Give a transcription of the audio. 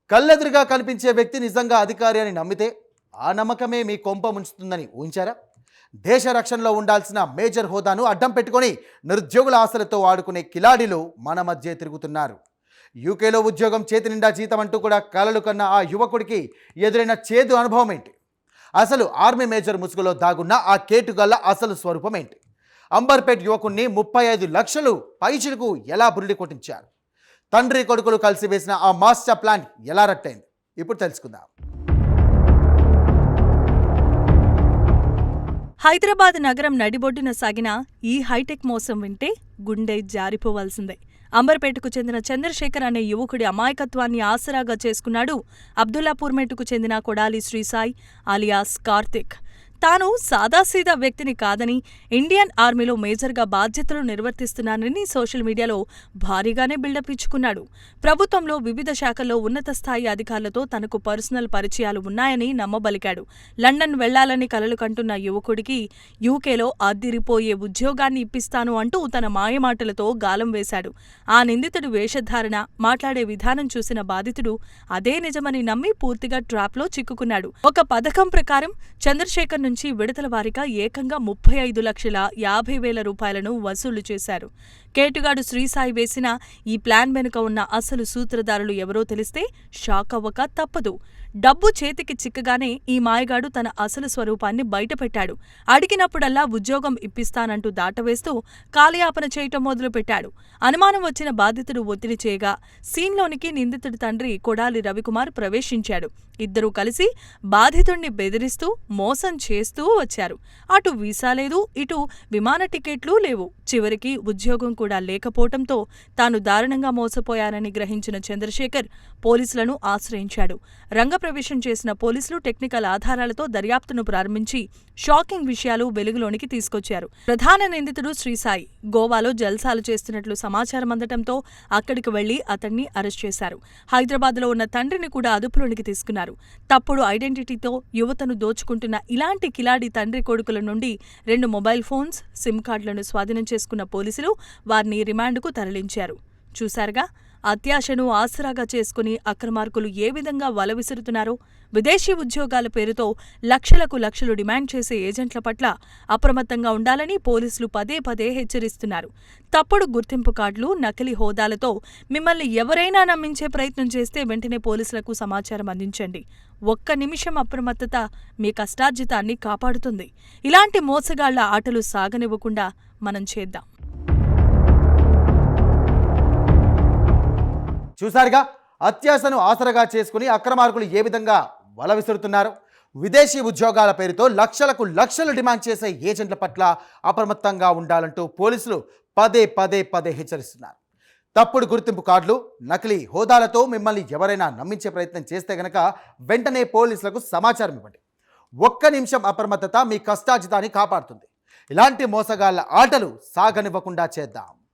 కళ్ళెదురుగా కనిపించే వ్యక్తి నిజంగా అధికారి అని నమ్మితే ఆ నమ్మకమే మీ కొంప ముంచుతుందని ఊహించారా? దేశ రక్షణలో ఉండాల్సిన మేజర్ హోదాను అడ్డం పెట్టుకొని నిరుద్యోగుల ఆశలతో ఆడుకునే కిలాడీలు మన మధ్య తిరుగుతున్నారు. యూకేలో ఉద్యోగం చేతి నిండా జీతం అంటూ కూడా కలలు కన్న ఆ యువకుడికి ఎదురైన చేదు అనుభవం ఏంటి? అసలు ఆర్మీ మేజర్ ముసుగులో దాగున్న ఆ కేటుగల్ల అసలు స్వరూపం ఏంటి? అంబర్పేట్ యువకుణ్ణి 35 లక్షలు పైచిలకు ఎలా బురిడి కొట్టించారు? తండ్రి కొడుకులు కలిసి వేసిన ఆ మాస్టర్ ప్లాన్ ఎలా రట్టయింది? ఇప్పుడు తెలుసుకుందాం. హైదరాబాద్ నగరం నడిబొడ్డున సాగిన ఈ హైటెక్ మోసం వింటే గుండె జారిపోవాల్సిందే. అంబర్పేటకు చెందిన చంద్రశేఖర్ అనే యువకుడి అమాయకత్వాన్ని ఆసరాగా చేసుకున్నాడు అబ్దుల్లాపూర్మెట్కు చెందిన కొడాలి శ్రీసాయి అలియాస్ కార్తిక్. తాను సాదాసీదా వ్యక్తిని కాదని, ఇండియన్ ఆర్మీలో మేజర్గా బాధ్యతలు నిర్వర్తిస్తున్నానని సోషల్ మీడియాలో భారీగానే బిల్డప్ ఇచ్చుకున్నాడు. ప్రభుత్వంలో వివిధ శాఖల్లో ఉన్నత స్థాయి అధికారులతో తనకు పర్సనల్ పరిచయాలు ఉన్నాయని నమ్మబలికాడు. లండన్ వెళ్లాలని కలలు కంటున్న యువకుడికి యూకేలో అద్దిరిపోయే ఉద్యోగాన్ని ఇప్పిస్తాను అంటూ తన మాయమాటలతో గాలం వేశాడు. ఆ నిందితుడి వేషధారణ, మాట్లాడే విధానం చూసిన బాధితుడు అదే నిజమని నమ్మి పూర్తిగా ట్రాప్లో చిక్కుకున్నాడు. ఒక పథకం ప్రకారం చంద్రశేఖర్ నుంచి విడతల వారీగా ఏకంగా 35,50,000 రూపాయలను వసూలు చేశారు. కేటుగాడు శ్రీసాయి వేసిన ఈ ప్లాన్ వెనుక ఉన్న అసలు సూత్రధారులు ఎవరో తెలిస్తే షాక్ అవ్వక తప్పదు. డబ్బు చేతికి చిక్కగానే ఈ మాయగాడు తన అసలు స్వరూపాన్ని బయటపెట్టాడు. అడిగినప్పుడల్లా ఉద్యోగం ఇప్పిస్తానంటూ దాటవేస్తూ కాలయాపన చేయటం మొదలుపెట్టాడు. అనుమానం వచ్చిన బాధితుడు ఒత్తిడి చేయగా సీన్లోనికి నిందితుడి తండ్రి కొడాలి రవికుమార్ ప్రవేశించాడు. ఇద్దరూ కలిసి బాధితుణ్ణి బెదిరిస్తూ మోసం చేస్తూ వచ్చారు. అటు వీసా లేదు, ఇటు విమాన టికెట్లు లేవు. చివరికి ఉద్యోగం కూడా లేకపోవటంతో తాను దారుణంగా మోసపోయానని గ్రహించిన చంద్రశేఖర్ పోలీసులను ఆశ్రయించాడు. రంగప్రవేశం చేసిన పోలీసులు టెక్నికల్ ఆధారాలతో దర్యాప్తును ప్రారంభించి షాకింగ్ విషయాలు వెలుగులోనికి తీసుకొచ్చారు. ప్రధాన నిందితుడు శ్రీసాయి గోవాలో జల్సాలు చేస్తున్నట్లు సమాచారం అందటంతో అక్కడికి వెళ్లి అతన్ని అరెస్ట్ చేశారు. హైదరాబాద్లో ఉన్న తండ్రిని కూడా అదుపులోనికి తీసుకున్నారు. తప్పుడు ఐడెంటిటీతో యువతను దోచుకుంటున్న ఇలాంటి కిలాడి తండ్రి కొడుకుల నుండి 2 మొబైల్ ఫోన్స్, సిమ్ కార్డులను స్వాధీనం చేసుకున్న పోలీసులు వారిని రిమాండ్కు తరలించారు. చూశారుగా, అత్యాశను ఆసరాగా చేసుకుని అక్రమార్కులు ఏ విధంగా వల విసురుతున్నారో. విదేశీ ఉద్యోగాల పేరుతో లక్షలకు లక్షలు డిమాండ్ చేసే ఏజెంట్ల పట్ల అప్రమత్తంగా ఉండాలని పోలీసులు పదే పదే హెచ్చరిస్తున్నారు. తప్పుడు గుర్తింపు కార్డులు, నకిలీ హోదాలతో మిమ్మల్ని ఎవరైనా నమ్మించే ప్రయత్నం చేస్తే వెంటనే పోలీసులకు సమాచారం అందించండి. ఒక్క నిమిషం అప్రమత్తత మీ కష్టార్జితాన్ని కాపాడుతుంది. ఇలాంటి మోసగాళ్ల ఆటలు సాగనివ్వకుండా మనం చేద్దాం. చూసారుగా, అత్యాశను ఆసరగా చేసుకుని అక్రమార్కులు ఏ విధంగా వల విసురుతున్నారు. విదేశీ ఉద్యోగాల పేరుతో లక్షలకు లక్షలు డిమాండ్ చేసే ఏజెంట్ల పట్ల అప్రమత్తంగా ఉండాలంటూ పోలీసులు పదే పదే పదే హెచ్చరిస్తున్నారు. తప్పుడు గుర్తింపు కార్డులు, నకిలీ హోదాలతో మిమ్మల్ని ఎవరైనా నమ్మించే ప్రయత్నం చేస్తే గనక వెంటనే పోలీసులకు సమాచారం ఇవ్వండి. ఒక్క నిమిషం అప్రమత్తత మీ కష్టార్జితాన్ని కాపాడుతుంది. ఇలాంటి మోసగాళ్ల ఆటలు సాగనివ్వకుండా చేద్దాం.